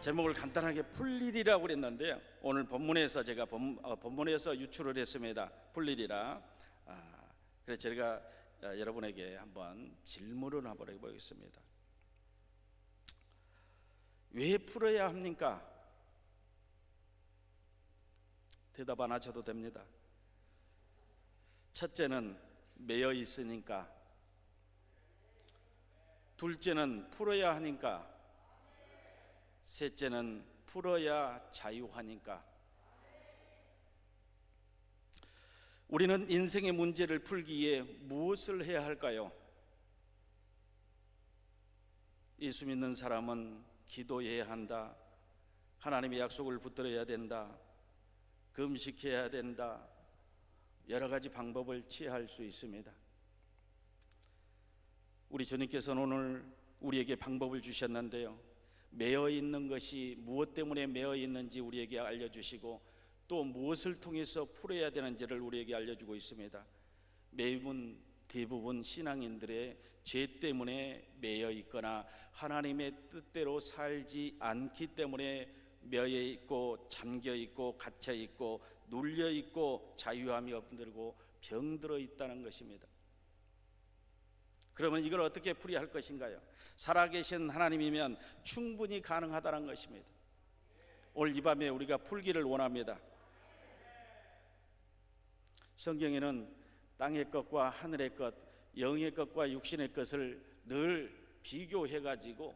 제목을 간단하게 풀일이라고 그랬는데요. 오늘 본문에서 제가 본문에서 유출을 했습니다. 풀일이라. 그래서 제가 여러분에게 한번 질문을 한번 해보겠습니다. 왜 풀어야 합니까? 대답 안 하셔도 됩니다. 첫째는 매여 있으니까. 둘째는 풀어야 하니까. 셋째는 풀어야 자유하니까. 우리는 인생의 문제를 풀기 위해 무엇을 해야 할까요? 예수 믿는 사람은 기도해야 한다, 하나님의 약속을 붙들어야 된다, 금식해야 된다, 여러 가지 방법을 취할 수 있습니다. 우리 주님께서는 오늘 우리에게 방법을 주셨는데요, 매여 있는 것이 무엇 때문에 매여 있는지 우리에게 알려주시고 또 무엇을 통해서 풀어야 되는지를 우리에게 알려주고 있습니다. 대부분 신앙인들의 죄 때문에 매여 있거나 하나님의 뜻대로 살지 않기 때문에 매여 있고 잠겨 있고 갇혀 있고 눌려 있고 자유함이 없들고 병들어 있다는 것입니다. 그러면 이걸 어떻게 풀이할 할 것인가요? 살아계신 하나님이면 충분히 가능하다는 것입니다. 오늘 이 밤에 우리가 풀기를 원합니다. 성경에는 땅의 것과 하늘의 것, 영의 것과 육신의 것을 늘 비교해가지고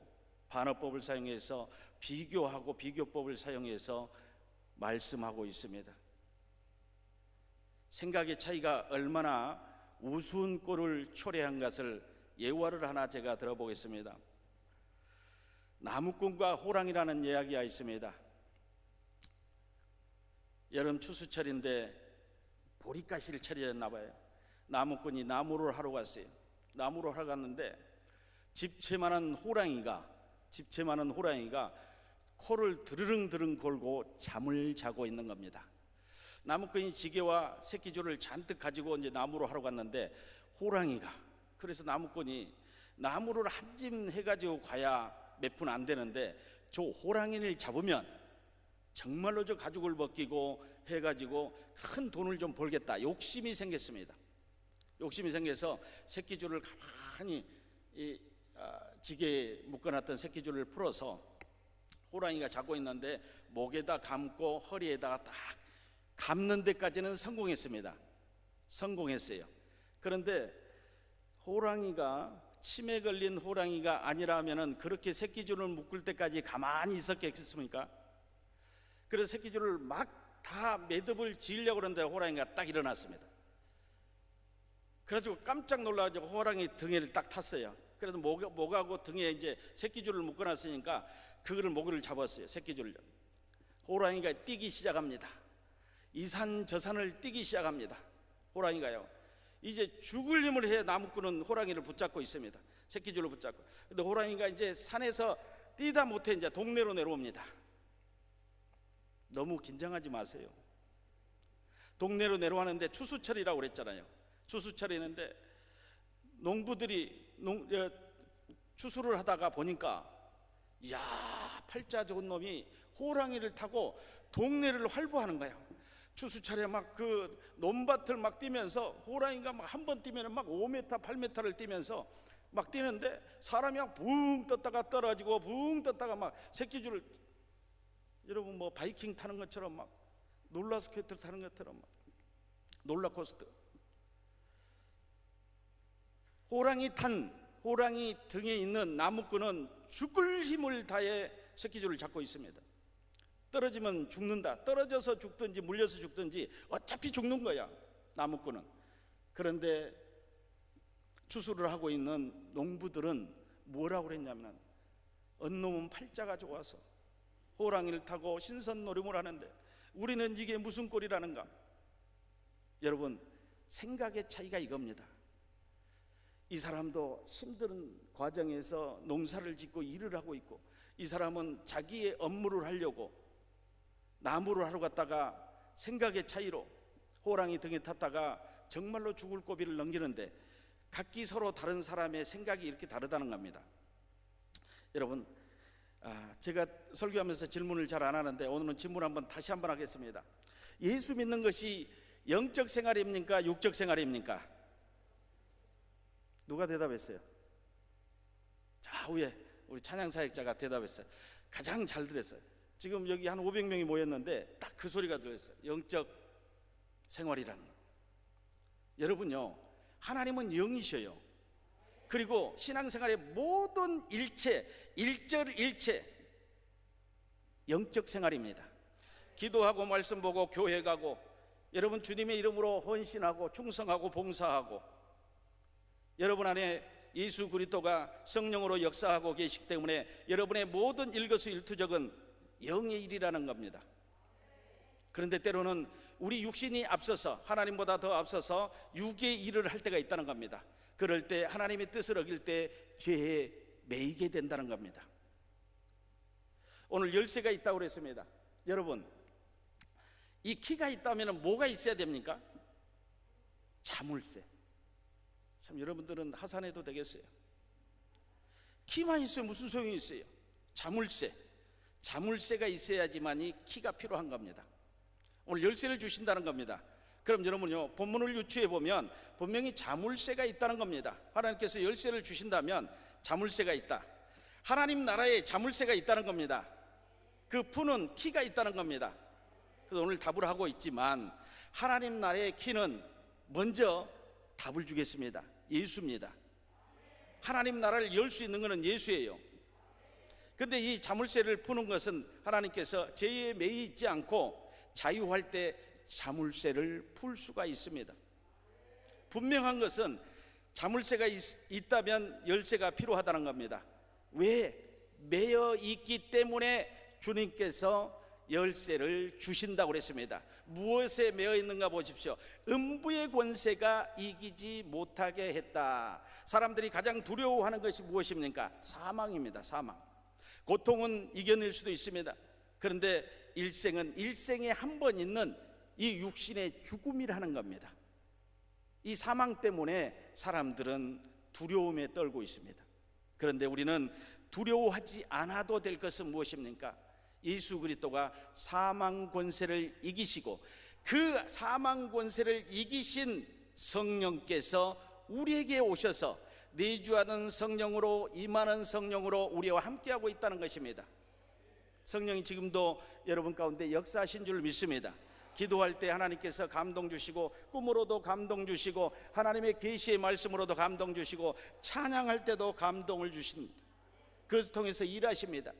반어법을 사용해서 비교하고 비교법을 사용해서 말씀하고 있습니다. 생각의 차이가 얼마나 우스운 꼴을 초래한 것을 예화를 하나 제가 들어보겠습니다. 나무꾼과 호랑이라는 이야기가 있습니다. 여름 추수철인데 보리가시를 처리했나 봐요. 나무꾼이 나무를 하러 갔어요. 나무를 하러 갔는데 집채만한 호랑이가 코를 드르릉 골고 잠을 자고 있는 겁니다. 나무꾼이 지게와 새끼줄을 잔뜩 가지고 이제 나무로 하러 갔는데 그래서 나무꾼이 나무를 한 짐 해가지고 가야 몇 분 안 되는데 저 호랑이를 잡으면 정말로 저 가죽을 벗기고 해가지고 큰 돈을 좀 벌겠다 욕심이 생겼습니다. 욕심이 생겨서 새끼줄을 가만히 지게에 묶어놨던 새끼줄을 풀어서 호랑이가 잡고 있는데 목에다 감고 허리에다가 딱 감는 데까지는 성공했어요. 그런데 치매 걸린 호랑이가 아니라면은 그렇게 새끼줄을 묶을 때까지 가만히 있었겠습니까? 그래서 새끼줄을 막 다 매듭을 지으려고 그러는데 호랑이가 딱 일어났습니다. 그래가지고 깜짝 놀라가지고 호랑이 등에를 딱 탔어요. 그래서 목하고 등에 이제 새끼줄을 묶어놨으니까 그거를 목을 잡았어요. 새끼줄을. 호랑이가 뛰기 시작합니다. 이 산 저 산을 뛰기 시작합니다. 호랑이가요. 이제 죽을 힘을 해 나무꾼은 호랑이를 붙잡고 있습니다. 새끼줄을 붙잡고. 근데 호랑이가 이제 산에서 뛰다 못해 이제 동네로 내려옵니다. 너무 긴장하지 마세요. 동네로 내려왔는데 추수철이라고 그랬잖아요. 추수철이는데 농부들이 추수를 하다가 보니까 팔자 좋은 놈이 호랑이를 타고 동네를 활보하는 거예요. 추수철에 막 그 논밭을 막 뛰면서 호랑이가 막 한 번 뛰면 막 5m, 8m를 뛰면서 막 뛰는데 사람이 막 붕 떴다가 떨어지고 붕 떴다가 막 새끼줄을 여러분 뭐 바이킹 타는 것처럼 막 롤러스케이트 타는 것처럼 막 롤러코스터. 호랑이 등에 있는 나무꾼은 죽을 힘을 다해 새끼줄을 잡고 있습니다. 떨어지면 죽는다. 떨어져서 죽든지 물려서 죽든지 어차피 죽는 거야, 나무꾼은. 그런데 추수를 하고 있는 농부들은 뭐라고 그랬냐면 언놈은 팔자가 좋아서 호랑이를 타고 신선노름을 하는데 우리는 이게 무슨 꼴이라는가. 여러분, 생각의 차이가 이겁니다. 이 사람도 힘든 과정에서 농사를 짓고 일을 하고 있고, 이 사람은 자기의 업무를 하려고 나무를 하러 갔다가 생각의 차이로 호랑이 등에 탔다가 정말로 죽을 고비를 넘기는데 각기 서로 다른 사람의 생각이 이렇게 다르다는 겁니다. 여러분, 제가 설교하면서 질문을 잘 안 하는데 오늘은 질문 다시 한번 하겠습니다. 예수 믿는 것이 영적 생활입니까? 육적 생활입니까? 누가 대답했어요? 좌우에 우리 찬양사역자가 대답했어요. 가장 잘 들었어요. 지금 여기 한 500명이 모였는데 딱 그 소리가 들렸어요. 영적 생활이라는 거. 여러분요, 하나님은 영이셔요. 그리고 신앙생활의 모든 일체 영적 생활입니다. 기도하고 말씀 보고 교회 가고, 여러분 주님의 이름으로 헌신하고 충성하고 봉사하고, 여러분 안에 예수 그리스도가 성령으로 역사하고 계시기 때문에 여러분의 모든 일거수일투족은 영의 일이라는 겁니다. 그런데 때로는 우리 육신이 앞서서, 하나님보다 더 앞서서 육의 일을 할 때가 있다는 겁니다. 그럴 때 하나님의 뜻을 어길 때 죄에 매이게 된다는 겁니다. 오늘 열쇠가 있다고 그랬습니다. 여러분, 이 키가 있다면 뭐가 있어야 됩니까? 자물쇠. 참, 여러분들은 하산해도 되겠어요. 키만 있으면 무슨 소용이 있어요? 자물쇠가 있어야지만이 키가 필요한 겁니다. 오늘 열쇠를 주신다는 겁니다. 그럼 여러분요, 본문을 유추해 보면 분명히 자물쇠가 있다는 겁니다. 하나님께서 열쇠를 주신다면 자물쇠가 있다. 하나님 나라에 자물쇠가 있다는 겁니다. 그 푸는 키가 있다는 겁니다. 그래서 오늘 답을 하고 있지만 하나님 나라의 키는 먼저 답을 주겠습니다. 예수입니다. 하나님 나라를 열 수 있는 것은 예수예요. 그런데 이 자물쇠를 푸는 것은 하나님께서 죄에 매이 있지 않고 자유할 때 자물쇠를 풀 수가 있습니다. 분명한 것은 자물쇠가 있다면 열쇠가 필요하다는 겁니다. 왜? 매여 있기 때문에 주님께서 열쇠를 주신다고 그랬습니다. 무엇에 매여 있는가 보십시오. 음부의 권세가 이기지 못하게 했다. 사람들이 가장 두려워하는 것이 무엇입니까? 사망입니다. 사망. 고통은 이겨낼 수도 있습니다. 그런데 일생은 일생에 한 번 있는 이 육신의 죽음이라는 겁니다. 이 사망 때문에 사람들은 두려움에 떨고 있습니다. 그런데 우리는 두려워하지 않아도 될 것은 무엇입니까? 예수 그리스도가 사망 권세를 이기시고 그 사망 권세를 이기신 성령께서 우리에게 오셔서 내주하는 성령으로, 임하는 성령으로 우리와 함께하고 있다는 것입니다. 성령이 지금도 여러분 가운데 역사하신 줄 믿습니다. 기도할 때 하나님께서 감동 주시고, 꿈으로도 감동 주시고, 하나님의 계시의 말씀으로도 감동 주시고, 찬양할 때도 감동을 주신, 그것을 통해서 일하십니다.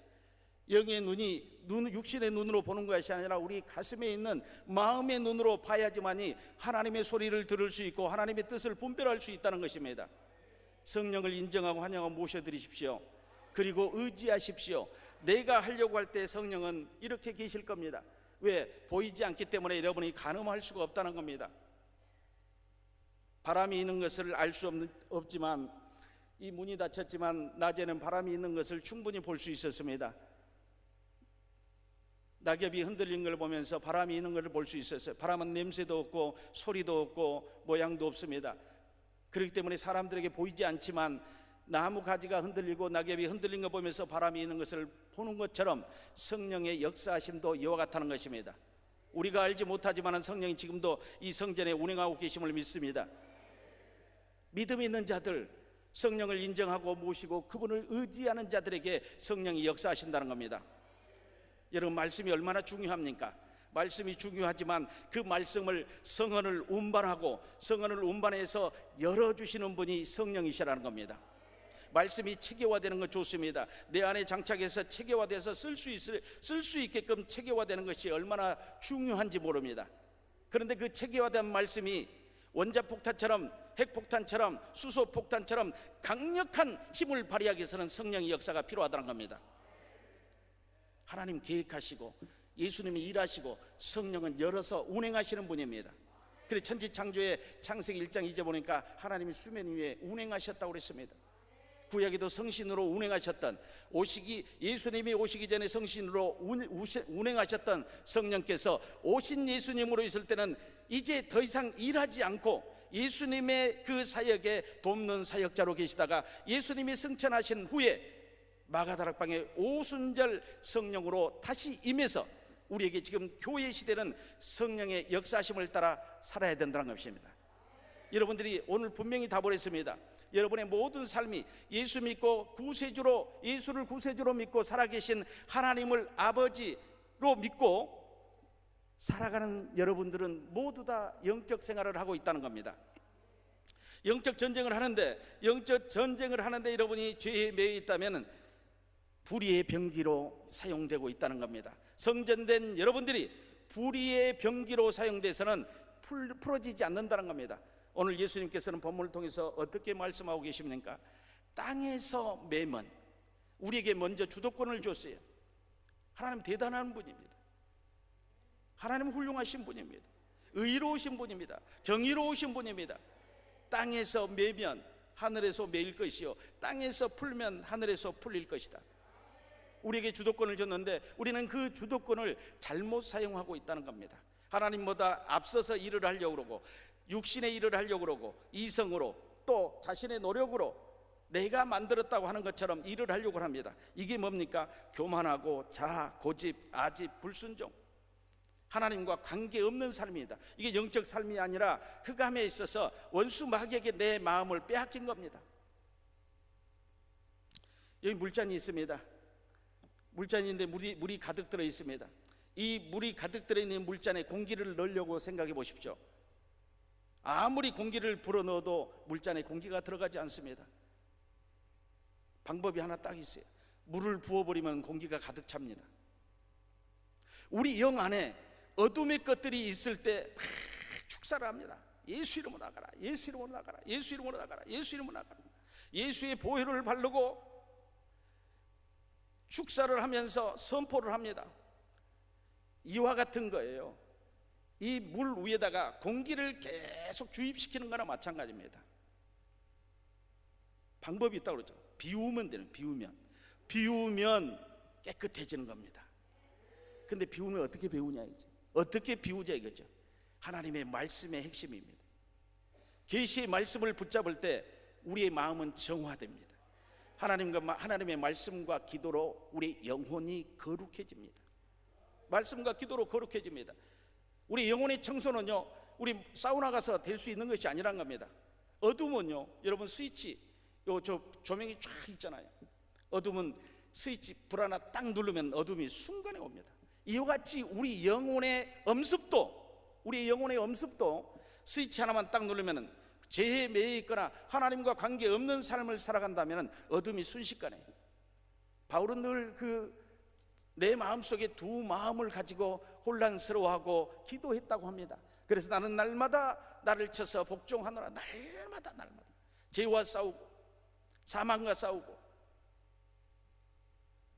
영의 눈이 육신의 눈으로 보는 것이 아니라 우리 가슴에 있는 마음의 눈으로 봐야지만이 하나님의 소리를 들을 수 있고 하나님의 뜻을 분별할 수 있다는 것입니다. 성령을 인정하고 환영하고 모셔드리십시오. 그리고 의지하십시오. 내가 하려고 할 때 성령은 이렇게 계실 겁니다. 왜? 보이지 않기 때문에 여러분이 가늠할 수가 없다는 겁니다. 바람이 있는 것을 알 수 없지만, 이 문이 닫혔지만 낮에는 바람이 있는 것을 충분히 볼 수 있었습니다. 낙엽이 흔들린 걸 보면서 바람이 있는 것을 볼 수 있었어요. 바람은 냄새도 없고 소리도 없고 모양도 없습니다. 그렇기 때문에 사람들에게 보이지 않지만 나무 가지가 흔들리고 낙엽이 흔들린 거 보면서 바람이 있는 것을 보는 것처럼 성령의 역사하심도 이와 같다는 것입니다. 우리가 알지 못하지만 성령이 지금도 이 성전에 운행하고 계심을 믿습니다. 믿음 있는 자들, 성령을 인정하고 모시고 그분을 의지하는 자들에게 성령이 역사하신다는 겁니다. 여러분, 말씀이 얼마나 중요합니까? 말씀이 중요하지만 그 말씀을 성언을 운반하고 성언을 운반해서 열어주시는 분이 성령이시라는 겁니다. 말씀이 체계화되는 것 좋습니다. 내 안에 장착해서 체계화돼서 쓸 수 있게끔 체계화되는 것이 얼마나 중요한지 모릅니다. 그런데 그 체계화된 말씀이 원자폭탄처럼, 핵폭탄처럼, 수소폭탄처럼 강력한 힘을 발휘하기 위해서는 성령의 역사가 필요하다는 겁니다. 하나님 계획하시고 예수님이 일하시고 성령은 열어서 운행하시는 분입니다. 그래서 천지창조의 창세기 1장 2절 보니까 하나님이 수면 위에 운행하셨다고 그랬습니다. 구약에도 성신으로 운행하셨던, 예수님이 오시기 전에 성신으로 운행하셨던 성령께서 오신 예수님으로 있을 때는 이제 더 이상 일하지 않고 예수님의 그 사역에 돕는 사역자로 계시다가 예수님이 승천하신 후에 마가다락방에 오순절 성령으로 다시 임해서 우리에게 지금 교회 시대는 성령의 역사심을 따라 살아야 된다는 것입니다. 여러분들이 오늘 분명히 답을 했습니다. 여러분의 모든 삶이 예수 믿고 구세주로, 예수를 구세주로 믿고 살아계신 하나님을 아버지로 믿고 살아가는 여러분들은 모두 다 영적 생활을 하고 있다는 겁니다. 영적 전쟁을 하는데 여러분이 죄에 매여 있다면 불의의 병기로 사용되고 있다는 겁니다. 성전된 여러분들이 불의의 병기로 사용돼서는 풀어지지 않는다는 겁니다. 오늘 예수님께서는 본문을 통해서 어떻게 말씀하고 계십니까? 땅에서 매면 우리에게 먼저 주도권을 줬어요. 하나님 대단한 분입니다. 하나님 훌륭하신 분입니다. 의로우신 분입니다. 경이로우신 분입니다. 땅에서 매면 하늘에서 매일 것이요 땅에서 풀면 하늘에서 풀릴 것이다. 우리에게 주도권을 줬는데 우리는 그 주도권을 잘못 사용하고 있다는 겁니다. 하나님보다 앞서서 일을 하려고 그러고 육신의 일을 하려고 그러고 이성으로 또 자신의 노력으로 내가 만들었다고 하는 것처럼 일을 하려고 합니다. 이게 뭡니까? 교만하고 자아, 고집, 아집, 불순종, 하나님과 관계없는 삶입니다. 이게 영적 삶이 아니라 흑암에 있어서 원수 마귀에게 내 마음을 빼앗긴 겁니다. 여기 물잔이 있습니다. 물잔인데 물이 가득 들어 있습니다. 이 물이 가득 들어있는 물잔에 공기를 넣으려고 생각해 보십시오. 아무리 공기를 불어넣어도 물잔에 공기가 들어가지 않습니다. 방법이 하나 딱 있어요. 물을 부어버리면 공기가 가득 찹니다. 우리 영 안에 어둠의 것들이 있을 때 막 축사를 합니다. 예수 이름으로 나가라, 예수 이름으로 나가라, 예수 이름으로 나가라, 예수 이름으로 나가라. 예수의 보혈을 바르고 축사를 하면서 선포를 합니다. 이와 같은 거예요. 이 물 위에다가 공기를 계속 주입시키는 거나 마찬가지입니다. 방법이 있다고 그러죠. 비우면 되는, 비우면 깨끗해지는 겁니다. 근데 비우면 어떻게 비우냐 이제. 어떻게 비우자 이거죠. 하나님의 말씀의 핵심입니다. 계시의 말씀을 붙잡을 때 우리의 마음은 정화됩니다. 하나님의 말씀과 기도로 우리 영혼이 거룩해집니다. 말씀과 기도로 거룩해집니다. 우리 영혼의 청소는요, 우리 사우나 가서 될 수 있는 것이 아니란 겁니다. 어둠은요, 여러분 스위치, 저 조명이 쫙 있잖아요. 어둠은 스위치 불 하나 딱 누르면 어둠이 순간에 옵니다. 이와 같이 우리 영혼의 엄습도 스위치 하나만 딱 누르면 죄에 매여 있거나 하나님과 관계없는 삶을 살아간다면 어둠이 순식간에. 바울은 늘 내 마음속에 두 마음을 가지고 혼란스러워하고 기도했다고 합니다. 그래서 나는 날마다 나를 쳐서 복종하노라. 날마다 죄와 싸우고 사망과 싸우고.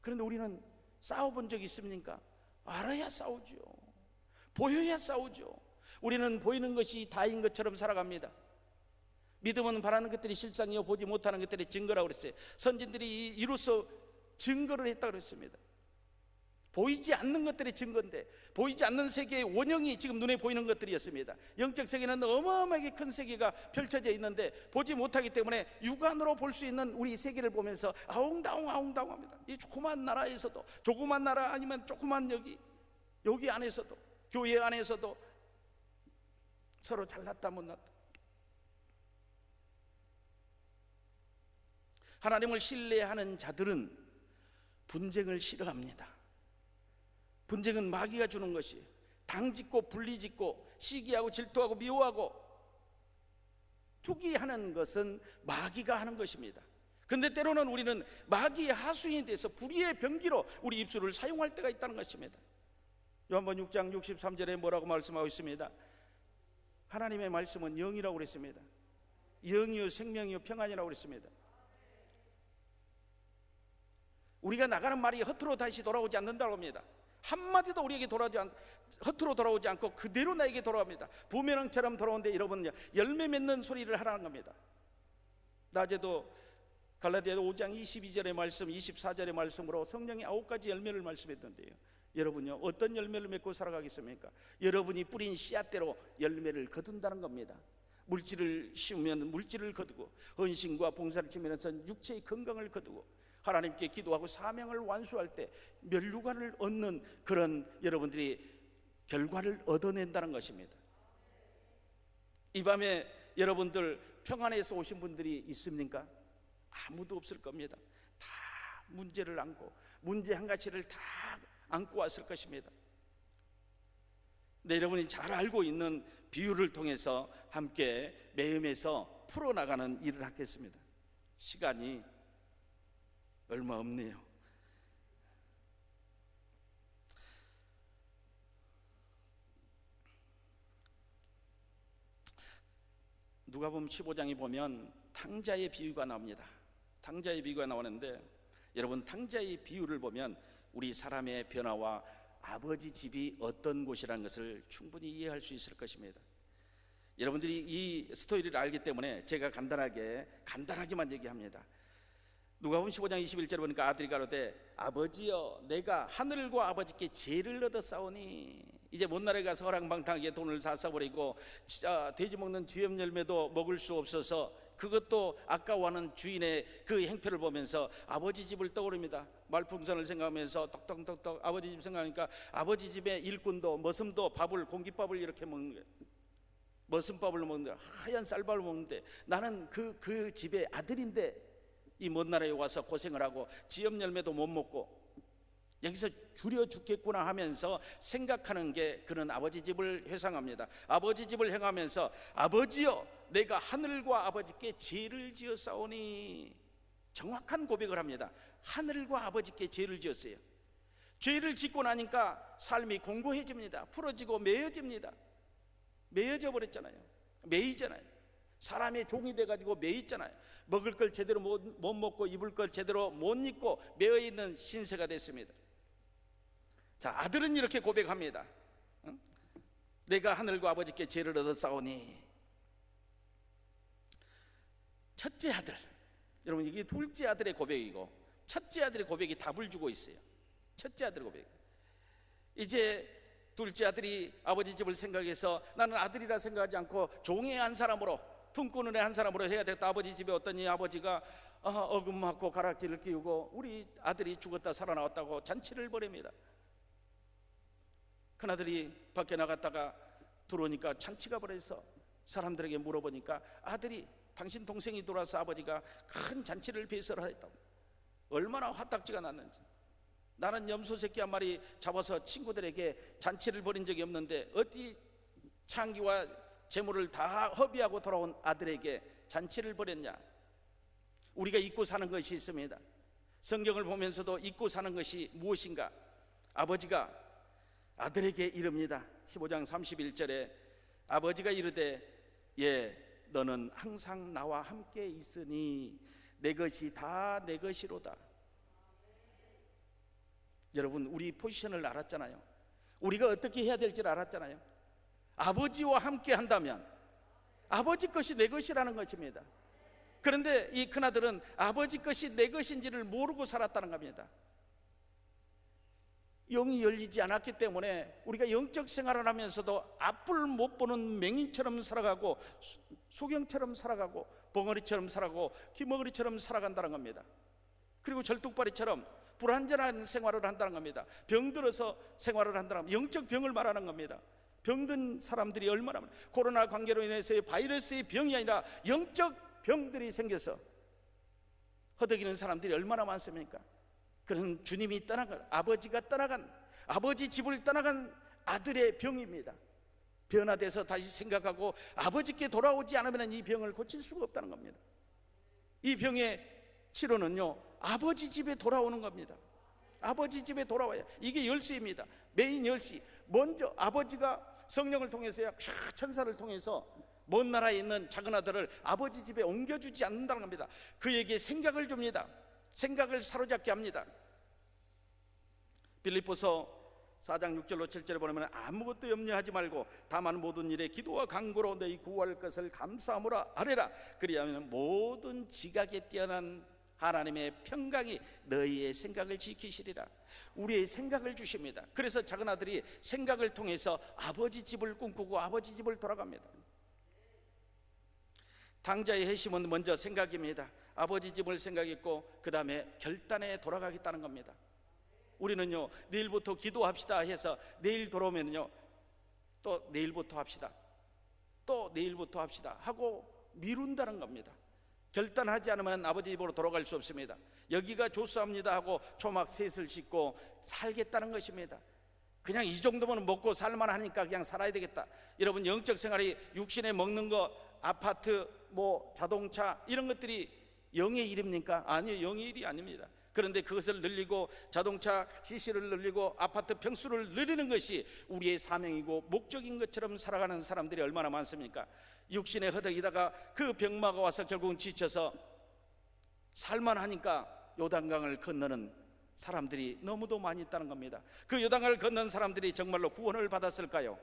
그런데 우리는 싸워본 적 있습니까? 알아야 싸우죠. 보여야 싸우죠. 우리는 보이는 것이 다인 것처럼 살아갑니다. 믿음은 바라는 것들이 실상이요 보지 못하는 것들이 증거라고 그랬어요. 선진들이 이로써 증거를 했다고 그랬습니다. 보이지 않는 것들이 증거인데 보이지 않는 세계의 원형이 지금 눈에 보이는 것들이었습니다. 영적 세계는 어마어마하게 큰 세계가 펼쳐져 있는데 보지 못하기 때문에 육안으로 볼 수 있는 우리 세계를 보면서 아웅다웅합니다. 이 조그만 나라에서도, 조그만 나라 아니면 조그만 여기 안에서도, 교회 안에서도 서로 잘났다 못났다. 하나님을 신뢰하는 자들은 분쟁을 싫어합니다. 분쟁은 마귀가 주는 것이에요. 당짓고 분리짓고 시기하고 질투하고 미워하고 투기하는 것은 마귀가 하는 것입니다. 그런데 때로는 우리는 마귀의 하수인에 대해서 불의의 병기로 우리 입술을 사용할 때가 있다는 것입니다. 요한복음 6장 63절에 뭐라고 말씀하고 있습니다. 하나님의 말씀은 영이라고 그랬습니다. 영이요 생명이요 평안이라고 그랬습니다. 우리가 나가는 말이 허투루 다시 돌아오지 않는다고 합니다. 한마디도 우리에게 허투루 돌아오지 않고 그대로 나에게 돌아옵니다. 부메랑처럼 돌아오는데 여러분 열매 맺는 소리를 하라는 겁니다. 낮에도 갈라디아서 5장 22절의 말씀 24절의 말씀으로 성령이 9가지 열매를 말씀했던데요. 여러분요 어떤 열매를 맺고 살아가겠습니까? 여러분이 뿌린 씨앗대로 열매를 거둔다는 겁니다. 물질을 심으면 물질을 거두고 헌신과 봉사를 지면서 육체의 건강을 거두고 하나님께 기도하고 사명을 완수할 때 면류관을 얻는 그런 여러분들이 결과를 얻어낸다는 것입니다. 이 밤에 여러분들 평안에서 오신 분들이 있습니까? 아무도 없을 겁니다. 다 문제를 안고 문제 한 가지를 다 안고 왔을 것입니다. 근데 여러분이 잘 알고 있는 비유를 통해서 함께 매음에서 풀어나가는 일을 하겠습니다. 시간이 얼마 없네요. 누가복음 15장에 보면 탕자의 비유가 나옵니다. 탕자의 비유가 나오는데 여러분, 탕자의 비유를 보면 우리 사람의 변화와 아버지 집이 어떤 곳이라는 것을 충분히 이해할 수 있을 것입니다. 여러분들이 이 스토리를 알기 때문에 제가 간단하게만 얘기합니다. 누가복음 15장 21절에 보니까 아들이 가로되 아버지여 내가 하늘과 아버지께 죄를 얻었사오니 이제 먼 나라에 가서 허랑방탕하게 돈을 다 써버리고 돼지 먹는 쥐염 열매도 먹을 수 없어서 그것도 아까워하는 주인의 그 행패를 보면서 아버지 집을 떠오릅니다. 말풍선을 생각하면서 떡떡떡떡 아버지 집 생각하니까 아버지 집의 일꾼도 머슴도 밥을 공깃밥을 이렇게 먹는 거예요. 머슴밥을 먹는데 하얀 쌀밥을 먹는데 나는 그 집의 아들인데 이 먼 나라에 와서 고생을 하고 쥐염 열매도 못 먹고 여기서 줄여 죽겠구나 하면서 생각하는 게 그런 아버지 집을 회상합니다. 아버지 집을 행하면서 아버지여 내가 하늘과 아버지께 죄를 지었사오니 정확한 고백을 합니다. 하늘과 아버지께 죄를 지었어요. 죄를 짓고 나니까 삶이 공고해집니다. 풀어지고 매여집니다. 매여져 버렸잖아요. 매이잖아요. 사람의 종이 돼가지고 매있잖아요. 먹을 걸 제대로 못 먹고 입을 걸 제대로 못 입고 매여있는 신세가 됐습니다. 자, 아들은 이렇게 고백합니다. 내가 하늘과 아버지께 죄를 얻었사오니. 첫째 아들, 여러분 이게 둘째 아들의 고백이고 첫째 아들의 고백이 답을 주고 있어요. 첫째 아들의 고백. 이제 둘째 아들이 아버지 집을 생각해서 나는 아들이라 생각하지 않고 종의 한 사람으로 품꾼의 한 사람으로 해야 되겠다. 아버지 집에 어떠니 아버지가 어금 맞고 가락지를 끼우고 우리 아들이 죽었다 살아나왔다고 잔치를 벌입니다. 큰아들이 밖에 나갔다가 들어오니까 잔치가 벌어서 사람들에게 물어보니까 아들이 당신 동생이 돌아서 아버지가 큰 잔치를 배설하였다고. 얼마나 화딱지가 났는지. 나는 염소 새끼 한 마리 잡아서 친구들에게 잔치를 벌인 적이 없는데 어디 창기와 재물을 다 허비하고 돌아온 아들에게 잔치를 벌였냐. 우리가 잊고 사는 것이 있습니다. 성경을 보면서도 잊고 사는 것이 무엇인가. 아버지가 아들에게 이릅니다. 15장 31절에 아버지가 이르되 예 너는 항상 나와 함께 있으니 내 것이 다 내 것이로다. 여러분 우리 포지션을 알았잖아요. 우리가 어떻게 해야 될지를 알았잖아요. 아버지와 함께 한다면 아버지 것이 내 것이라는 것입니다. 그런데 이 큰아들은 아버지 것이 내 것인지를 모르고 살았다는 겁니다. 영이 열리지 않았기 때문에 우리가 영적 생활을 하면서도 앞을 못 보는 맹인처럼 살아가고 소경처럼 살아가고 벙어리처럼 살아가고 기머거리처럼 살아간다는 겁니다. 그리고 절뚝발이처럼 불완전한 생활을 한다는 겁니다. 병들어서 생활을 한다는 겁니다. 영적 병을 말하는 겁니다. 병든 사람들이 얼마나 많아요. 코로나 관계로 인해서의 바이러스의 병이 아니라 영적 병들이 생겨서 허덕이는 사람들이 얼마나 많습니까? 그런 주님이 떠나간 아버지가 떠나간 아버지 집을 떠나간 아들의 병입니다. 변화돼서 다시 생각하고 아버지께 돌아오지 않으면 이 병을 고칠 수가 없다는 겁니다. 이 병의 치료는요 아버지 집에 돌아오는 겁니다. 아버지 집에 돌아와야 이게 열쇠입니다. 메인 열쇠. 먼저 아버지가 성령을 통해서야 천사를 통해서 먼 나라에 있는 작은 아들을 아버지 집에 옮겨주지 않는다는 겁니다. 그에게 생각을 줍니다. 생각을 사로잡게 합니다. 빌립보서 4장 6절로 7절에 보면 아무것도 염려하지 말고 다만 모든 일에 기도와 간구로 너희 구할 것을 감사함으로 아뢰라. 그리하면 모든 지각에 뛰어난 하나님의 평강이 너희의 생각을 지키시리라. 우리의 생각을 주십니다. 그래서 작은 아들이 생각을 통해서 아버지 집을 꿈꾸고 아버지 집을 돌아갑니다. 탕자의 핵심은 먼저 생각입니다. 아버지 집을 생각했고 그 다음에 결단에 돌아가겠다는 겁니다. 우리는요, 내일부터 기도합시다 해서 내일 돌아오면요, 또 내일부터 합시다, 또 내일부터 합시다 하고 미룬다는 겁니다. 결단하지 않으면 아버지 집으로 돌아갈 수 없습니다. 여기가 좋사합니다 하고 초막 셋을 싣고 살겠다는 것입니다. 그냥 이 정도면 먹고 살만하니까 그냥 살아야 되겠다. 여러분, 영적 생활이 육신에 먹는 거, 아파트, 자동차 이런 것들이 영의 일입니까? 아니요, 영의 일이 아닙니다. 그런데 그것을 늘리고 자동차 CC를 늘리고 아파트 평수를 늘리는 것이 우리의 사명이고 목적인 것처럼 살아가는 사람들이 얼마나 많습니까? 육신에 허덕이다가 그 병마가 와서 결국은 지쳐서 살만하니까 요단강을 건너는 사람들이 너무도 많이 있다는 겁니다. 그 요단강을 건넌 사람들이 정말로 구원을 받았을까요?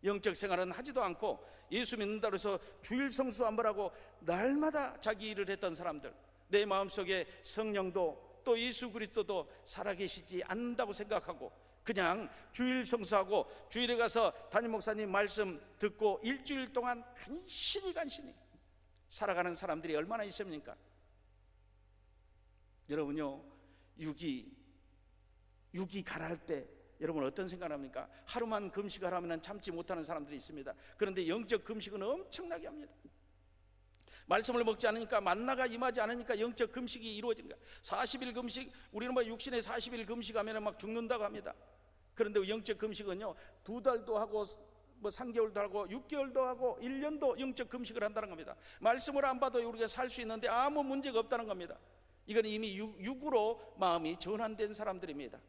영적 생활은 하지도 않고 예수 믿는다고 해서 주일 성수 안 하고 날마다 자기 일을 했던 사람들, 내 마음속에 성령도 또 예수 그리스도도 살아계시지 않는다고 생각하고 그냥 주일 성수하고 주일에 가서 담임 목사님 말씀 듣고 일주일 동안 간신히 살아가는 사람들이 얼마나 있습니까? 여러분요, 육이 가랄 때 여러분 어떤 생각합니까? 하루만 금식하라면 참지 못하는 사람들이 있습니다. 그런데 영적 금식은 엄청나게 합니다. 말씀을 먹지 않으니까, 만나가 임하지 않으니까 영적 금식이 이루어진 거야. 40일 금식, 우리는 육신에 40일 금식하면 막 죽는다고 합니다. 그런데 영적 금식은요, 2달도 하고 3개월도 하고 6개월도 하고 1년도 영적 금식을 한다는 겁니다. 말씀을 안 봐도 우리가 살 수 있는데 아무 문제가 없다는 겁니다. 이건 이미 육으로 마음이 전환된 사람들입니다.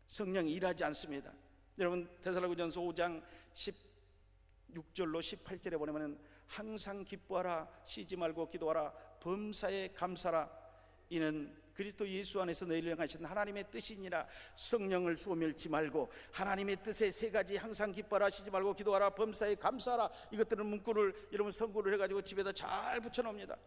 성령이 일하지 않습니다. 여러분, 데살로니가전서 5장 16절로 18절에 보면 항상 기뻐하라, 쉬지 말고 기도하라, 범사에 감사라, 이는 그리스도 예수 안에서 너희를 향하신 하나님의 뜻이니라. 성령을 소멸치 말고 하나님의 뜻의 3가지, 항상 기뻐하라, 쉬지 말고 기도하라, 범사에 감사하라, 이것들은 문구를 여러분 선구를 해가지고 집에다 잘 붙여놓습니다.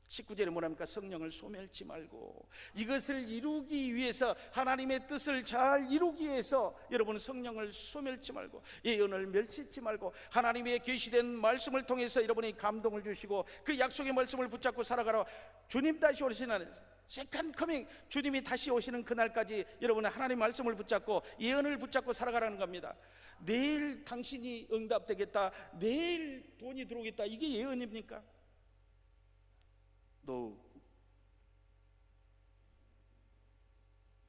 19절에 뭐랍니까? 성령을 소멸치 말고, 이것을 이루기 위해서, 하나님의 뜻을 잘 이루기 위해서 여러분 성령을 소멸치 말고, 예언을 멸치지 말고, 하나님의 계시된 말씀을 통해서 여러분이 감동을 주시고 그 약속의 말씀을 붙잡고 살아가라. 주님 다시 오시는 세컨드 커밍, 주님이 다시 오시는 그날까지 여러분은 하나님 말씀을 붙잡고 예언을 붙잡고 살아가라는 겁니다. 내일 당신이 응답되겠다, 내일 돈이 들어오겠다, 이게 예언입니까? 또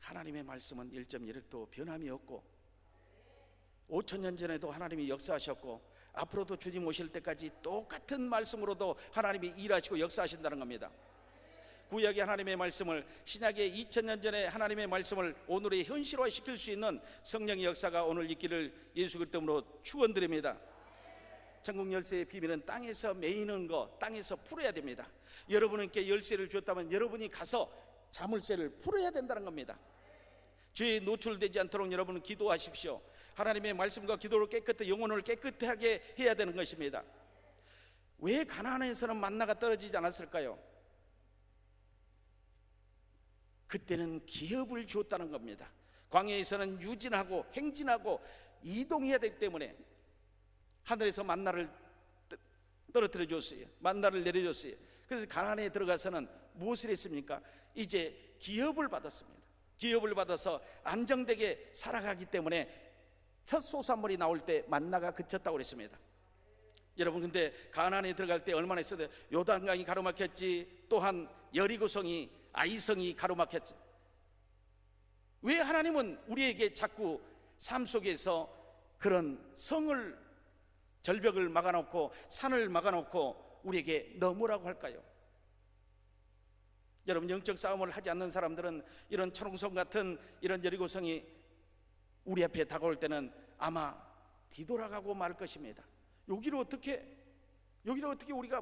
하나님의 말씀은 1.1획도 변함이 없고 5,000년 전에도 하나님이 역사하셨고 앞으로도 주님 오실 때까지 똑같은 말씀으로도 하나님이 일하시고 역사하신다는 겁니다. 구약의 하나님의 말씀을 신약의 2000년 전에 하나님의 말씀을 오늘의 현실화 시킬 수 있는 성령의 역사가 오늘 있기를 예수 그리스도로 축원드립니다. 천국 열쇠의 비밀은 땅에서 메이는 거, 땅에서 풀어야 됩니다. 여러분께 열쇠를 줬다면 여러분이 가서 자물쇠를 풀어야 된다는 겁니다. 죄에 노출되지 않도록 여러분은 기도하십시오. 하나님의 말씀과 기도로 깨끗해, 영혼을 깨끗하게 해야 되는 것입니다. 왜 가나안에서는 만나가 떨어지지 않았을까요? 그때는 기업을 줬다는 겁니다. 광야에서는 유진하고 행진하고 이동해야 되기 때문에 하늘에서 만나를 떨어뜨려 줬어요. 만나를 내려줬어요. 그래서 가나안에 들어가서는 무엇을 했습니까? 이제 기업을 받았습니다. 기업을 받아서 안정되게 살아가기 때문에 첫 소산물이 나올 때 만나가 그쳤다고 그랬습니다. 여러분, 근데 가나안에 들어갈 때 얼마나 있어도 요단강이 가로막혔지, 또한 여리고성이, 아이성이 가로막혔지. 왜 하나님은 우리에게 자꾸 삶 속에서 그런 성을, 절벽을 막아놓고 산을 막아놓고 우리에게 넘으라고 할까요? 여러분, 영적 싸움을 하지 않는 사람들은 이런 초롱성 같은 이런 여리고성이 우리 앞에 다가올 때는 아마 뒤돌아가고 말 것입니다. 여기를 어떻게 우리가,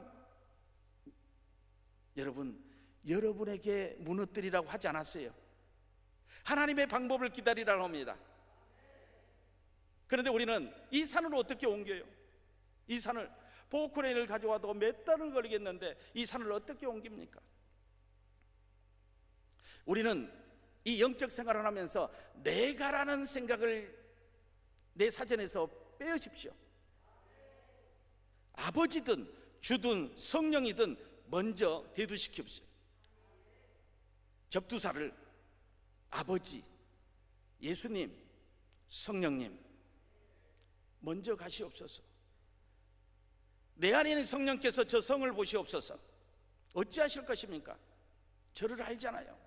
여러분에게 무너뜨리라고 하지 않았어요. 하나님의 방법을 기다리라고 합니다. 그런데 우리는 이 산을 어떻게 옮겨요? 이 산을, 포크레인을 가져와도 몇 달은 걸리겠는데 이 산을 어떻게 옮깁니까? 우리는 이 영적 생활을 하면서 내가라는 생각을 내 사전에서 빼으십시오. 아버지든 주든 성령이든 먼저 대두시키옵소서. 접두사를 아버지, 예수님, 성령님 먼저 가시옵소서. 내 안에 있는 성령께서 저 성을 보시옵소서. 어찌하실 것입니까? 저를 알잖아요.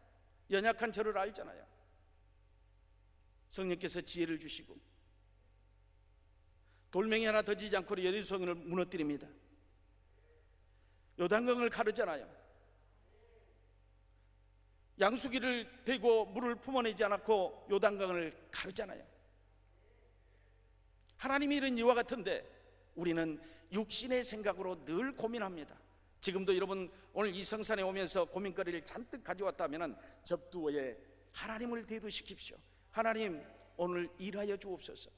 연약한 저를 알잖아요. 성령께서 지혜를 주시고 돌멩이 하나 더 지지 않고 여리고성을 무너뜨립니다. 요단강을 가르잖아요. 양수기를 대고 물을 품어내지 않았고 요단강을 가르잖아요. 하나님이 이런 이와 같은데 우리는 육신의 생각으로 늘 고민합니다. 지금도 여러분 오늘 이 성산에 오면서 고민거리를 잔뜩 가져왔다면 접두어에 하나님을 대두시킵시오. 하나님, 오늘 일하여 주옵소서.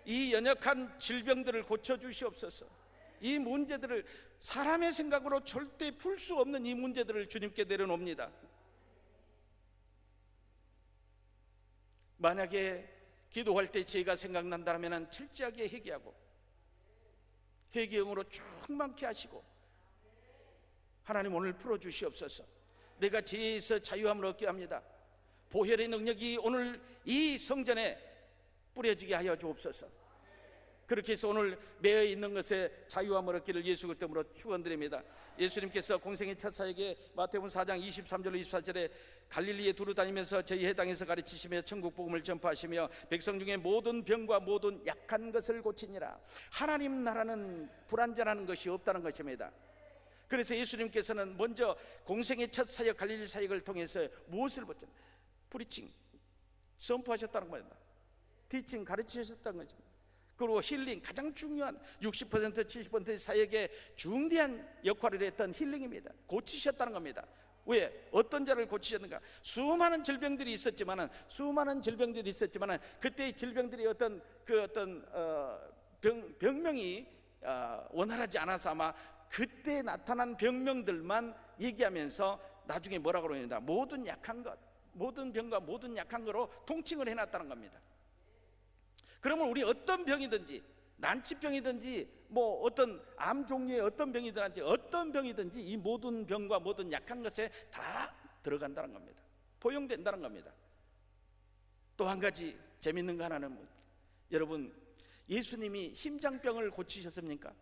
이 연약한 질병들을 고쳐주시옵소서. 이 문제들을, 사람의 생각으로 절대 풀 수 없는 이 문제들을 주님께 내려놓습니다. 만약에 기도할 때 죄가 생각난다면 철저하게 회개하고 회개형으로 충만케 하시고, 하나님 오늘 풀어주시옵소서. 내가 죄에서 자유함을 얻게 합니다. 보혈의 능력이 오늘 이 성전에 뿌려지게 하여 주옵소서. 그렇게 해서 오늘 매여 있는 것에 자유함을 얻기를 예수 그리스도로 축원드립니다. 예수님께서 공생의 첫 사역에 마태복음 4장 23절로 24절에 갈릴리에 두루 다니면서 저희 해당에서 가르치시며 천국 복음을 전파하시며 백성 중에 모든 병과 모든 약한 것을 고치니라. 하나님 나라는 불완전한 것이 없다는 것입니다. 그래서 예수님께서는 먼저 공생의 첫 사역 갈릴리 사역을 통해서 무엇을 보죠? 프리칭, 선포하셨다는 겁니다. 티칭, 가르치셨다는 것입니다. 그리고 힐링, 가장 중요한 60% 70% 사역의 중대한 역할을 했던 힐링입니다. 고치셨다는 겁니다. 왜? 어떤 자를 고치셨는가? 수많은 질병들이 있었지만은 그때의 질병들이 병명이 원활하지 않아서 아마 그때 나타난 병명들만 얘기하면서 나중에 뭐라고 그러냐, 모든 약한 것, 모든 병과 모든 약한 거로 통칭을 해놨다는 겁니다. 그러면 우리 어떤 병이든지, 난치병이든지 뭐 어떤 암 종류의 어떤 병이든지 어떤 병이든지 이 모든 병과 모든 약한 것에 다 들어간다는 겁니다. 포용된다는 겁니다. 또 한 가지 재밌는 거 하나는 여러분, 예수님이 심장병을 고치셨습니까?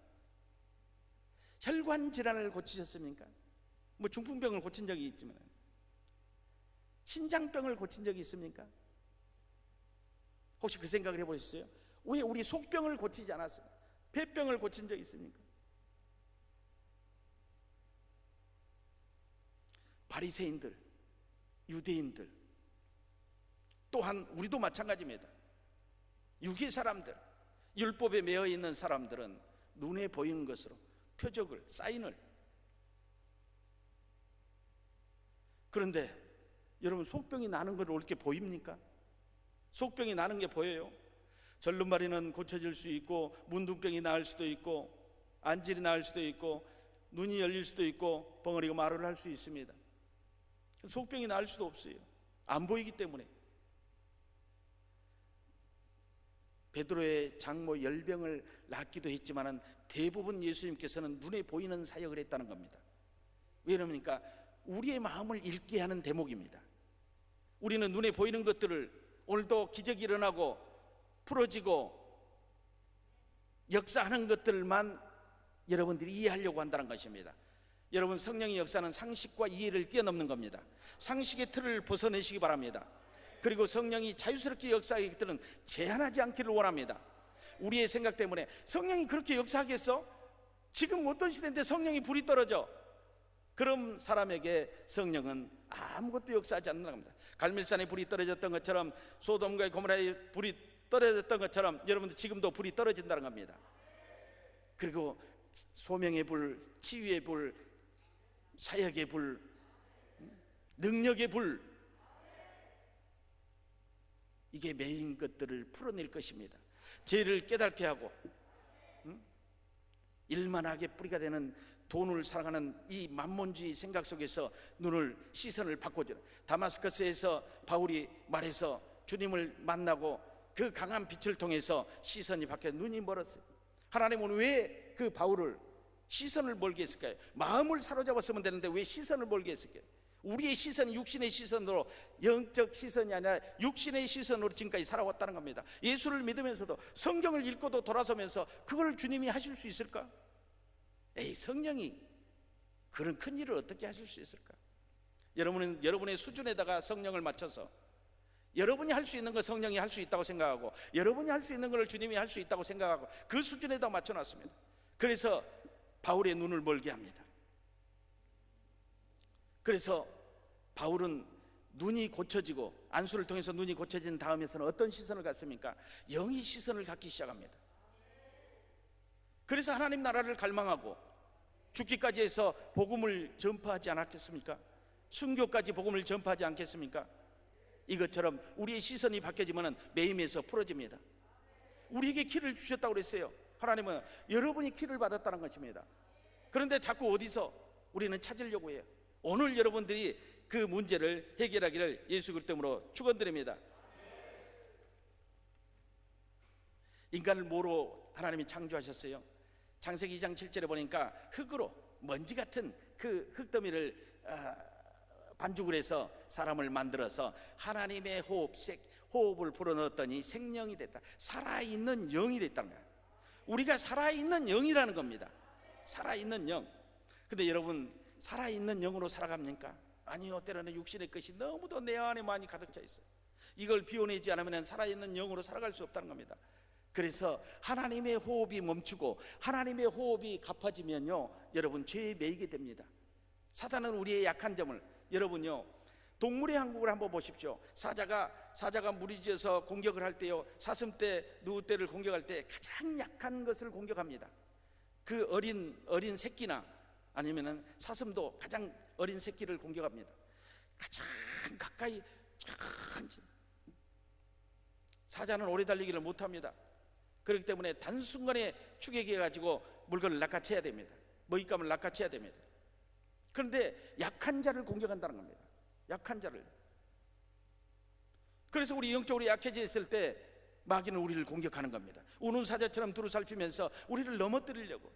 혈관 질환을 고치셨습니까? 뭐 중풍병을 고친 적이 있지만 신장병을 고친 적이 있습니까? 혹시 그 생각을 해보셨어요? 왜 우리 속병을 고치지 않았어요? 폐병을 고친 적 있습니까? 바리새인들, 유대인들, 또한 우리도 마찬가지입니다. 유기 사람들, 율법에 매여 있는 사람들은 눈에 보이는 것으로 표적을, 사인을. 그런데 여러분, 속병이 나는 걸 이렇게 보입니까? 속병이 나는 게 보여요? 절름발이는 고쳐질 수 있고, 문둥병이 나을 수도 있고, 안질이 나을 수도 있고, 눈이 열릴 수도 있고, 벙어리가 말을 할 수 있습니다. 속병이 나을 수도 없어요. 안 보이기 때문에. 베드로의 장모 열병을 낫기도 했지만 대부분 예수님께서는 눈에 보이는 사역을 했다는 겁니다. 왜냐합니까? 우리의 마음을 읽게 하는 대목입니다. 우리는 눈에 보이는 것들을, 오늘도 기적이 일어나고 풀어지고 역사하는 것들만 여러분들이 이해하려고 한다는 것입니다. 여러분, 성령의 역사는 상식과 이해를 뛰어넘는 겁니다. 상식의 틀을 벗어내시기 바랍니다. 그리고 성령이 자유스럽게 역사하기 때는 제한하지 않기를 원합니다. 우리의 생각 때문에 성령이 그렇게 역사하겠어? 지금 어떤 시대인데 성령이 불이 떨어져? 그런 사람에게 성령은 아무것도 역사하지 않는 겁니다. 갈멜산에 불이 떨어졌던 것처럼, 소돔과 고모라에 불이 떨어졌던 것처럼 여러분들 지금도 불이 떨어진다는 겁니다. 그리고 소명의 불, 치유의 불, 사역의 불, 능력의 불, 이게 메인 것들을 풀어낼 것입니다. 죄를 깨닫게 하고 일만하게 뿌리가 되는 돈을 사랑하는 이 만몬주의 생각 속에서 시선을 바꿔줘요. 다마스커스에서 바울이 말해서 주님을 만나고 그 강한 빛을 통해서 시선이 바뀌어 눈이 멀었어요. 하나님은 왜 그 바울을 시선을 멀게 했을까요? 마음을 사로잡았으면 되는데 왜 시선을 멀게 했을까요? 우리의 시선이 육신의 시선으로, 영적 시선이 아니라 육신의 시선으로 지금까지 살아왔다는 겁니다. 예수를 믿으면서도 성경을 읽고도 돌아서면서 그걸 주님이 하실 수 있을까? 성령이 그런 큰 일을 어떻게 하실 수 있을까? 여러분은 여러분의 수준에다가 성령을 맞춰서 여러분이 할 수 있는 거 성령이 할 수 있다고 생각하고, 여러분이 할 수 있는 걸 주님이 할 수 있다고 생각하고, 그 수준에다 맞춰놨습니다. 그래서 바울의 눈을 멀게 합니다. 그래서 바울은 눈이 고쳐지고, 안수를 통해서 눈이 고쳐진 다음에서는 어떤 시선을 갖습니까? 영의 시선을 갖기 시작합니다. 그래서 하나님 나라를 갈망하고 죽기까지 해서 복음을 전파하지 않았겠습니까? 순교까지 복음을 전파하지 않겠습니까? 이것처럼 우리의 시선이 바뀌어지면 매임에서 풀어집니다. 우리에게 키를 주셨다고 그랬어요. 하나님은 여러분이 키를 받았다는 것입니다. 그런데 자꾸 어디서 우리는 찾으려고 해요. 오늘 여러분들이 그 문제를 해결하기를 예수 그리스도로 축원드립니다. 인간을 뭐로 하나님이 창조하셨어요? 창세기 2장 7절에 보니까 흙으로, 먼지 같은 그 흙더미를 반죽을 해서 사람을 만들어서 하나님의 호흡을 불어넣었더니 생명이 됐다. 살아있는 영이 됐다는 거야. 우리가 살아있는 영이라는 겁니다. 살아있는 영. 근데 여러분, 살아있는 영으로 살아갑니까? 아니요. 때로는 육신의 것이 너무도 내 안에 많이 가득 차 있어요. 이걸 비워내지 않으면 살아있는 영으로 살아갈 수 없다는 겁니다. 그래서 하나님의 호흡이 멈추고 하나님의 호흡이 가파지면요, 여러분 죄에 매이게 됩니다. 사단은 우리의 약한 점을, 여러분요, 동물의 항국을 한번 보십시오. 사자가 무리지어서 공격을 할 때요, 사슴떼, 누구떼를 공격할 때 가장 약한 것을 공격합니다. 그 어린 새끼나 아니면은 사슴도 가장 어린 새끼를 공격합니다. 가장 가까이 천천히. 사자는 오래 달리기를 못합니다. 그렇기 때문에 단순간에 추격해 가지고 물건을 낚아채야 됩니다. 먹잇감을 낚아채야 됩니다. 그런데 약한 자를 공격한다는 겁니다. 약한 자를. 그래서 우리 영적으로 약해져 있을 때 마귀는 우리를 공격하는 겁니다. 우는 사자처럼 두루 살피면서 우리를 넘어뜨리려고,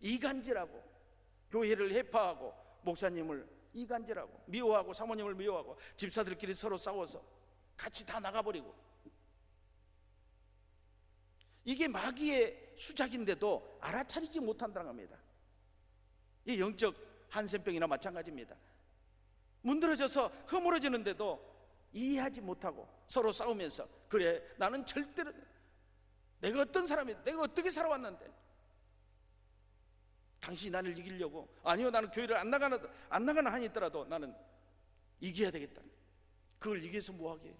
이간질하고, 교회를 해파하고, 목사님을 이간질하고, 미워하고, 사모님을 미워하고, 집사들끼리 서로 싸워서 같이 다 나가버리고. 이게 마귀의 수작인데도 알아차리지 못한다는 겁니다. 이 영적 한센병이나 마찬가지입니다. 문드러져서 허물어지는데도 이해하지 못하고 서로 싸우면서, 그래 나는 절대로, 내가 어떤 사람이야, 내가 어떻게 살아왔는데 당신이 나를 이기려고, 아니요 나는 교회를 안 나가는 한이 있더라도 나는 이겨야 되겠다. 그걸 이기기 위해서 뭐하게 해요?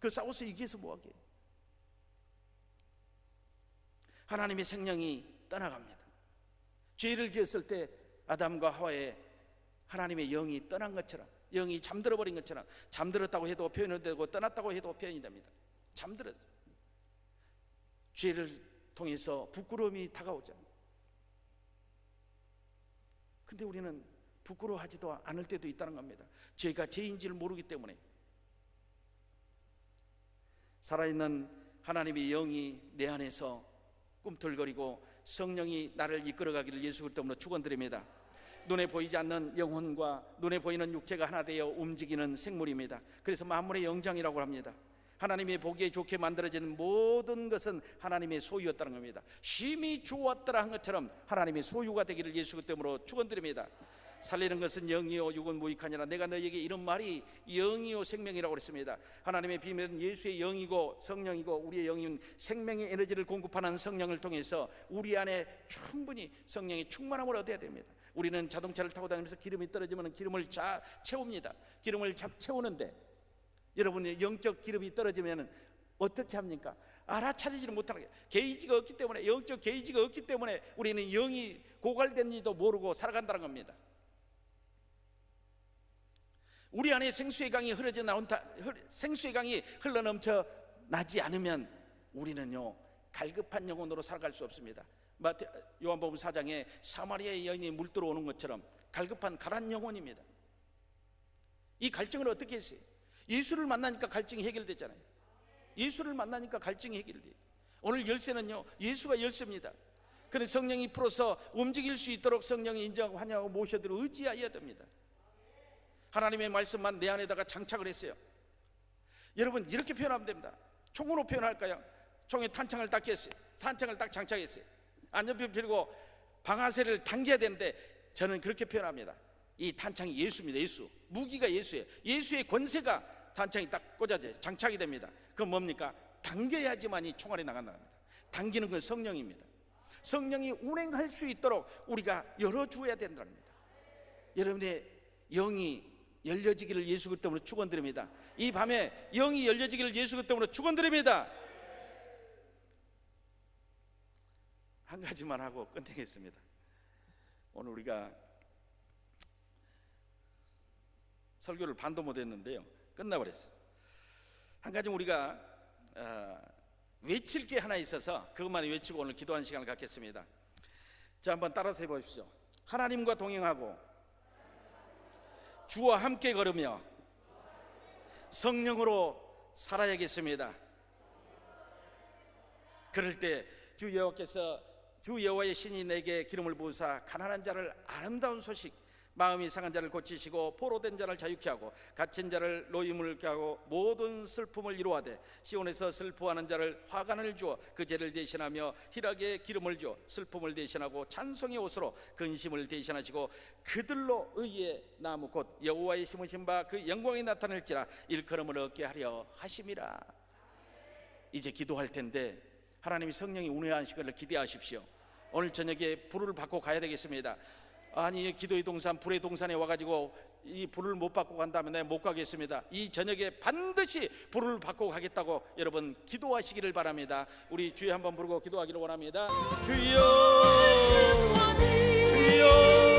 그 싸워서 이기기 위해서 뭐하게 해요? 하나님의 생명이 떠나갑니다. 죄를 지었을 때 아담과 하와의 하나님의 영이 떠난 것처럼, 영이 잠들어 버린 것처럼, 잠들었다고 해도 표현이 되고 떠났다고 해도 표현이 됩니다. 잠들었어. 죄를 통해서 부끄러움이 다가오잖아요. 근데 우리는 부끄러워하지도 않을 때도 있다는 겁니다. 죄가 죄인지를 모르기 때문에. 살아있는 하나님의 영이 내 안에서 꿈틀거리고 성령이 나를 이끌어가기를 예수 그리스도로 축원드립니다. 눈에 보이지 않는 영혼과 눈에 보이는 육체가 하나 되어 움직이는 생물입니다. 그래서 만물의 영장이라고 합니다. 하나님의 보기에 좋게 만들어진 모든 것은 하나님의 소유였다는 겁니다. 쉼이 주었더라 한 것처럼 하나님의 소유가 되기를 예수 그리스도로 축원드립니다. 살리는 것은 영이요 육은 무익하니라. 내가 너희에게 이런 말이 영이요 생명이라고 그랬습니다. 하나님의 비밀은 예수의 영이고 성령이고, 우리의 영인 생명의 에너지를 공급하는 성령을 통해서 우리 안에 충분히 성령의 충만함을 얻어야 됩니다. 우리는 자동차를 타고 다니면서 기름이 떨어지면 기름을 채웁니다. 기름을 채우는데 여러분의 영적 기름이 떨어지면 어떻게 합니까? 알아차리지를 못하는 거예요. 게이지가 없기 때문에, 영적 게이지가 없기 때문에 우리는 영이 고갈된지도 모르고 살아간다는 겁니다. 우리 안에 생수의 강이 생수의 강이 흘러넘쳐 나지 않으면 우리는요 갈급한 영혼으로 살아갈 수 없습니다. 요한복음 4장에 사마리아의 여인이 물 들어오는 것처럼 갈급한 가란 영혼입니다. 이 갈증을 어떻게 했어요? 예수를 만나니까 갈증이 해결됐잖아요. 예수를 만나니까 갈증이 해결돼요. 오늘 열쇠는요 예수가 열쇠입니다. 그런 성령이 풀어서 움직일 수 있도록 성령이 인정하고 환영하고 모셔드리고 의지하여야 됩니다. 하나님의 말씀만 내 안에다가 장착을 했어요. 여러분 이렇게 표현하면 됩니다. 총으로 표현할까요? 총에 탄창을 딱 꼈어요. 탄창을 딱 장착했어요. 안전핀 필고 방아쇠를 당겨야 되는데 저는 그렇게 표현합니다. 이 탄창이 예수입니다. 예수. 무기가 예수예요. 예수의 권세가 탄창이 딱 꽂아져 장착이 됩니다. 그건 뭡니까? 당겨야지만이 총알이 나간다 합니다. 당기는 건 성령입니다. 성령이 운행할 수 있도록 우리가 열어주어야 된답니다. 여러분의 영이 열려지기를 예수 그리스도로 축원드립니다. 이 밤에 영이 열려지기를 예수 그리스도로 축원드립니다. 한 가지만 하고 끝내겠습니다. 오늘 우리가 설교를 반도 못했는데요, 끝나버렸어요. 한 가지 우리가 외칠 게 하나 있어서 그것만 외치고 오늘 기도하는 시간을 갖겠습니다. 자, 한번 따라서 해보십시오. 하나님과 동행하고 주와 함께 걸으며 성령으로 살아야겠습니다. 그럴 때 주 여호와의 신이 내게 기름을 부으사 가난한 자를 아름다운 소식, 마음이 상한 자를 고치시고 포로된 자를 자유케 하고 갇힌 자를 노임을 게 하고 모든 슬픔을 이루하되 시온에서 슬퍼하는 자를 화관을 주어 그 죄를 대신하며 희락의 기름을 주어 슬픔을 대신하고 찬송의 옷으로 근심을 대신하시고 그들로 의의 나무 곧 여호와의 심으신 바 그 영광이 나타날지라 일컬음을 얻게 하려 하심이라. 이제 기도할 텐데 하나님이 성령이 운행하는 시간을 기대하십시오. 오늘 저녁에 불을 받고 가야 되겠습니다. 아니 기도의 동산 불의 동산에 와가지고 이 불을 못 받고 간다면 내가 못 가겠습니다. 이 저녁에 반드시 불을 받고 가겠다고 여러분 기도하시기를 바랍니다. 우리 주여 한번 부르고 기도하기를 원합니다. 주여 주여